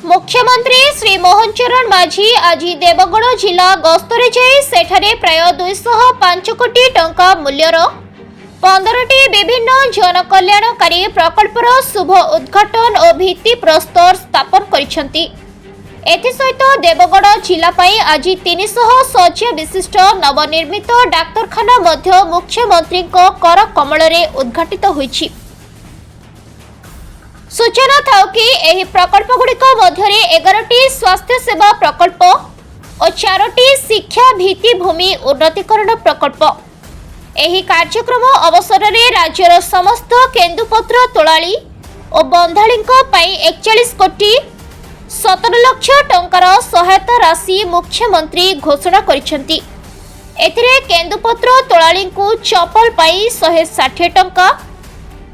मुख्यमंत्री श्री मोहन चरण माझी आज देवगढ़ जिला गस्तरे जाई सेठारे प्राय 205 कोटी टंका मूल्यर 15टी विभिन्न जनकल्याणकारी प्रकल्पर शुभ उद्घाटन और भित्ति प्रस्तर स्थापन करिसेंती। एथिसहित देवगढ़ जिला आज 300 शଯ୍या विशिष्ट नवनिर्मित डाक्तरखाना मध्य मुख्यमंत्री कर कमल उद्घाटित होईछि। सूचना था कि एही प्रकल्प गुड़िक मध्य 11टी स्वास्थ्य सेवा प्रकल्प और 4टी शिक्षा भित्तिभूमि उन्नतीकरण प्रकल्प। एही कार्यक्रम अवसर में राज्यर समस्त केन्दुपत्र तोलाली और बंधाळींक पई 41 कोटी 17 लाख टंकार सहायता राशि मुख्यमंत्री घोषणा करिसेंती। एथिरे केन्दुपत्र तोलालींकु चपल पाई 160 टंका,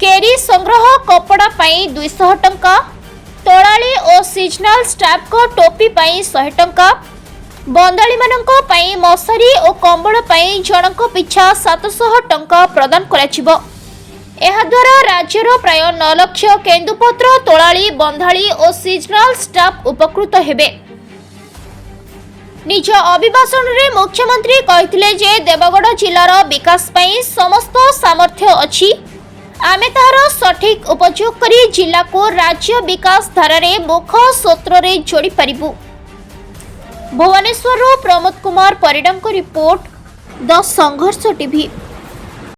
केरी संग्रह कपड़ा पाई 200 टंका, तोलाली और सीजनल स्टाफ को टोपी पाई 100 टंका, बंदाली माननको पाई मशारी और कंबल पाई जनक पिछा 700 टंका प्रदान कराजिबो। एहा द्वारा राज्यर प्राय 9 लाख केन्दुपत्र तोलाली बंधाली और सीजनल स्टाफ उपकृत हेबे। निज अभिभाषण रे मुख्यमंत्री कहिथिले जे देवगढ़ जिलार विकास पाई समस्त सामर्थ्य अछि। आमे तार सठिक उपयोग करी जिला को राज्य विकास धारा रे मुख सूत्र रे जोड़ी परिबु। भुवनेश्वर प्रमोद कुमार परिडा को रिपोर्ट द संघर्ष टीवी।